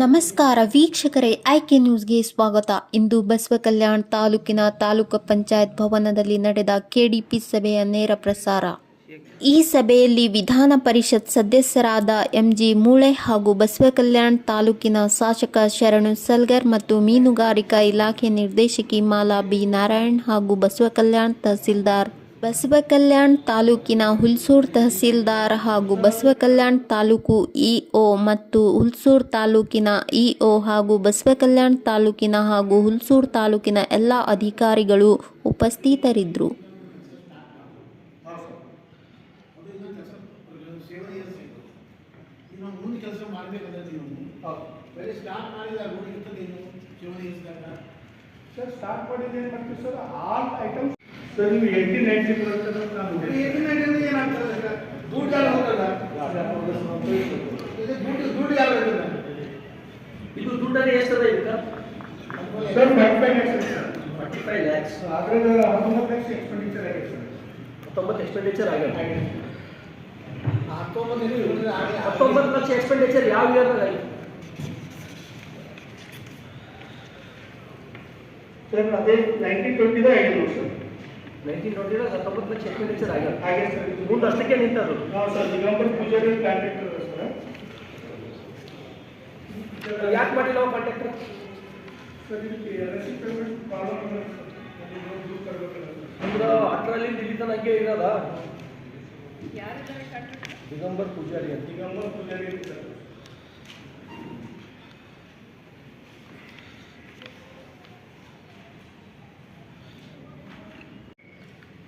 ನಮಸ್ಕಾರ ವೀಕ್ಷಕರೇ, ಆಯ್ಕೆ ನ್ಯೂಸ್ಗೆ ಸ್ವಾಗತ. ಇಂದು ಬಸವಕಲ್ಯಾಣ ತಾಲೂಕಿನ ತಾಲೂಕು ಪಂಚಾಯತ್ ಭವನದಲ್ಲಿ ನಡೆದ ಕೆಡಿಪಿ ಸಭೆಯ ನೇರ ಪ್ರಸಾರ. ಈ ಸಭೆಯಲ್ಲಿ ವಿಧಾನ ಪರಿಷತ್ ಸದಸ್ಯರಾದ ಎಂಜಿ ಮೂಳೆ ಹಾಗೂ ಬಸವಕಲ್ಯಾಣ ತಾಲೂಕಿನ ಶಾಸಕ ಶರಣು ಸಲ್ಗರ್ ಮತ್ತು ಮೀನುಗಾರಿಕಾ ಇಲಾಖೆ ನಿರ್ದೇಶಕಿ ಮಾಲಾ ಬಿ ನಾರಾಯಣ್ ಹಾಗೂ ಬಸವಕಲ್ಯಾಣ ತಾಲೂಕಿನ ಹುಲ್ಸೂರು ತಹಸೀಲ್ದಾರ್ ಹಾಗೂ ಬಸವಕಲ್ಯಾಣ ತಾಲೂಕು ಇಒ ಮತ್ತು ಹುಲ್ಸೂರು ತಾಲೂಕಿನ ಇಒ ಹಾಗೂ ಬಸವಕಲ್ಯಾಣ ತಾಲೂಕಿನ ಹಾಗೂ ಹುಲ್ಸೂರು ತಾಲೂಕಿನ ಎಲ್ಲ ಅಧಿಕಾರಿಗಳು ಉಪಸ್ಥಿತರಿದ್ದರು. ಸರ್ ನೀವು 1890 ಬರ್ತದೆ ನಾನು 1890 ಏನಾಗ್ತದೆ ಸರ್? ದುಡ್ಡು ಯಾರು ಹೋಗಲ್ಲ, ದುಡ್ಡು ಯಾರು ಹೋಗಲ್ಲ. ಇದು ದುಡ್ಡಲ್ಲಿ ಎಷ್ಟದ ಇದಕ್ಕೆ ಸರ್ 45 lakhs ಸರ್. 45 lakhs ಅದ್ರಲ್ಲಿ 19 lakhs ಎಕ್ಸ್ಪೆಂಡಿಚರ್ ಆಗಿದೆ ಸರ್. 19 ಎಕ್ಸ್ಪೆಂಡಿಚರ್ ಆಗಿದೆ. 19 ಲಕ್ಷ ಎಕ್ಸ್ಪೆಂಡಿಚರ್ ಯಾವ ಇಯರ್ದಾಗ ಆಗಿದೆ ಸರ್? ಅದೇ 1920 ದ ಆಗಿದೆ ಸರ್. 1920 19 ಲಕ್ಷ ಎಕ್ಸ್ಪೆಂಡಿಚರ್ ಆಗಿದೆ ಸರ್. ಮುಂದೆ ಅಷ್ಟಕ್ಕೆ ನಿಂತದ್ದು. ಹಾಂ sir, Digambar Poojari contractor sir. ಯಾಕೆ ಮಾಡಿಲ್ಲ ಅವ ಕಾಂಟ್ರಾಕ್ಟರ್? ಸರ್ ಇದಕ್ಕೆ ರೆಸಿಪ್ಟ್ ಪೇಮೆಂಟ್ ಪ್ರಾಬ್ಲಮ್ ಇದೆ ಸರ್. ಅಂದ್ರೆ 10ರಲ್ಲಿ ಇಲ್ಲಿ ತನಕ ಹಂಗೆ ಇರೋದ. ದಿಗಂಬರ್ ಪೂಜಾರಿ ಅಂತ. ದಿಗಂಬರ್ ಪೂಜಾರಿ ಸರ್.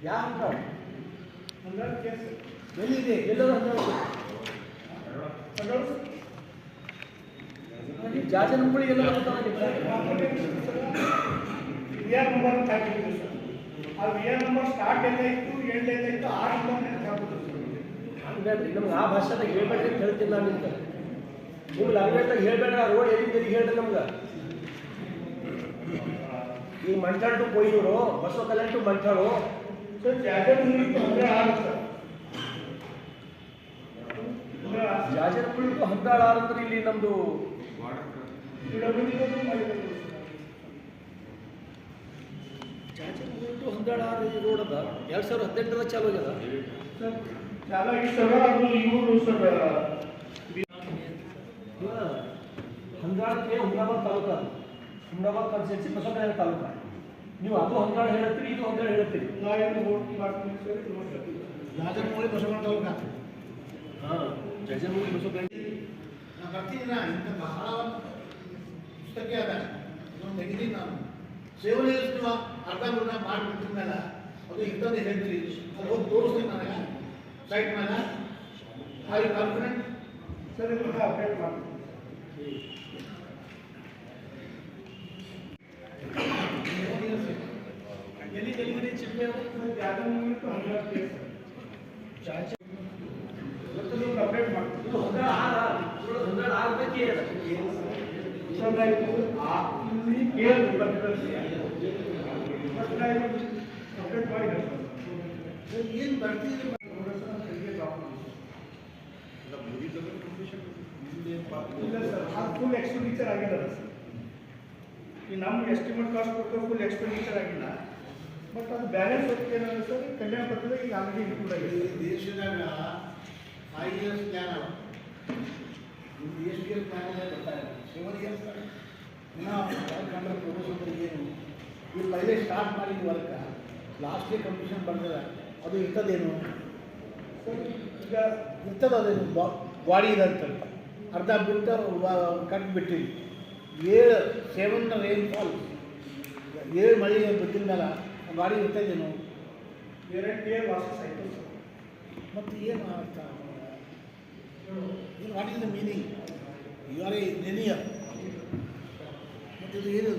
ಯಾರು ಅಂದ್ರೆ ಕೇಸ್ ಎಲ್ಲಿದೆ? ಎಲ್ಲರೂ ಜಾಜನಪುಳಿ ಎಲ್ಲ ವಿಆರ್ ನಂಬರ್ ಅಂತ ಹಾಕಿದ್ದೀವಿ ಸರ್. ಆ ವಿಆರ್ ನಂಬರ್ ಸ್ಟಾರ್ಟ್ ಎಲ್ಲ ಇತ್ತು, ಎಂಡ್ ಎಲ್ಲ ಇತ್ತು, 6 ನಂಬರ್ ಹಾಕೋದು ಸರ್. ಹಂಗಾದ್ರಿ ನಮ್ಗೆ ಆ ಭಾಷೆದಾಗ ಹೇಳ್ಬೇಡ್ರಿ ಅಂತ ಹೇಳ್ತೀನಿ ನಾನು ನಿಮ್ಗೆ. ನಿಮ್ಗೆ ಲ್ಯಾಂಗ್ವೇಜ್ದಾಗ ಹೇಳ್ಬೇಡ, ರೋಡ್ ಎಲ್ಲಿಂದ ಹೇಳ್ರಿ ನಮ್ಗೆ. ಈ Mantal to Koyyur, Basavakalyan to Mantal sir. ಜಾಜನಪುರಿ 16 ಸರ್. ಜಾಜನಪುಳಿ ಟು ಹಂದಾಳ ಅಂದ್ರೆ ಇಲ್ಲಿ ನಮ್ದು ಜಾಜನಪುಳಿ ಟು ಹಂದಾಳ ರೋಡ್ ಅದ 2018 ಚಾಲು ಆಗ್ಯದ ಸರ್. ಚಾಲು ಆಗಿ ಸರ್. ಅದು ಇವರು ಸರ್ ಹಂದಾಳಕ್ಕೆ ಹುಮ್ನಾಬಾದ್ ತಾಲೂಕು, ಹುಮ್ನಾಬಾದ್ ಕಾನ್ಸ್ಟಿಟ್ಯೂನ್ಸಿ ಬಸವಕಲ್ಯಾಣ ತಾಲೂಕು. ನೀವು ಅದು ಹಂದಾಳ ಹೇಳ್ತೀರಿ, ಇದು ಹಂದಾಳ ಹೇಳ್ತೀರಿ. ನಾವೇನು ವೋಟ್ ಮಾಡ್ತೀವಿ ಸರ್. ಜಾಜನಪುರಿ ಬಸವಕಲ್ಯಾಣ ತಾಲೂಕು. ಹಾಂ, ಜಾಜನಪುಳಿ ಬಸವಕಲ್ಯಾಣ ನಾನು ಬರ್ತಿದ್ದೀನ ಇಂಥ ಬಹಳ ಪುಸ್ತಕ ಅದ ನಾನು ತೆಗಿದ್ದೀನಿ. ನಾನು ಸೇವನೆ ಅರ್ಧ ಮುರ್ಧ ಮಾಡಿಬಿಡ್ತೀನಿ ಮೇಲೆ ಅದು ಇಂಥದ್ದು ಹೇಳ್ತೀರಿ, ಅದು ಹೋಗಿ ತೋರಿಸ್ತೀನಿ ನನಗೆ ಸೈಟ್ ಮೇಲೆ. I confident sir. ಇದನ್ನ ಅಪ್ಡೇಟ್ ಮಾಡ್ತೀನಿ. ಎಲ್ಲಿ ಚಿಪ್ಪೆ ಜಾಜನಪುರಿ ಟು ಹಂಡ್ರೆಡ್ ಕೇಸ್ ಅಪ್ಡೇಟ್ ಮಾಡ್ತೀನಿ. ಇದು ಹಂದಾಳ ಆಗಬೇಕೇ ಅದ ಇಲ್ಲಿ ಕೇಳಿ ಅಪ್ಡೇಟ್ ಮಾಡಿದ್ದಾರೆ ಸರ್. ಏನು ಬರ್ತಿದ್ರು ಇಲ್ಲ ಸರ್. ಅದು ಫುಲ್ ಎಕ್ಸ್ಪೆಂಡಿಚರ್ ಆಗಿಲ್ಲ ಸರ್. ಈ ನಮ್ಮ ಎಸ್ಟಿಮೇಟ್ ಕಾಸ್ಟ್ ಕೊಟ್ಟು ಫುಲ್ ಎಕ್ಸ್ಪೆಂಡಿಚರ್ ಆಗಿಲ್ಲ. ಬಟ್ ಅದು ಬ್ಯಾಲೆನ್ಸ್ ಹೊತ್ತಿಗೆ ಏನಂದ್ರೆ ಸರ್, ಕಲ್ಯಾಣ ಪತ್ರದಾಗ ಈಗ ಆಲ್ರೆಡಿ ಇನ್ಕ್ಲೂಡ್ ಆಗಿದೆ. ದೇಶದಾಗ 5 years ಪ್ಲ್ಯಾನ್ ಅವ. ನಿಮ್ದು ಎಷ್ಟು ಇಯರ್ಸ್ ಪ್ಲ್ಯಾನ್ ಇದೆ ಗೊತ್ತಾಗಿಲ್ಲ. 7 years ಕಂಡ್ರೆ ಪ್ರೊಫೆಷನ್ ಏನು ಇವ್ರು ಪೈಲೆ ಸ್ಟಾರ್ಟ್ ಮಾಡಿದ ವರ್ಕ ಲಾಸ್ಟ್ಗೆ ಕಂಪ್ಲೀಷನ್ ಬಂದಿದೆ. ಅದು ಇಂಥದ್ದೇನು ಸರ್? ಈಗ ಇಂಥದ್ದು ಅದೇನು ಬಾಡಿ ಇದೆ ಅಂತ ಅರ್ಧ ಬಿಟ್ಟು ಕಟ್ಬಿಟ್ಟಿವಿ. 7 ರೈನ್ಫಾಲ್, 7 ಮಳೆ ಬಿಟ್ಟಿದ ಮೇಲೆ ಗಾಡಿ ಇರ್ತದೇನು? ಬೇರೆ ಟೇರ್ ವಾಸಸ್ ಆಯಿತು ಸರ್. ಮತ್ತು ಏನು ಅರ್ಥ? ಏನು what is the meaning? You are a linear. ಮತ್ತು ಇದು ಏನು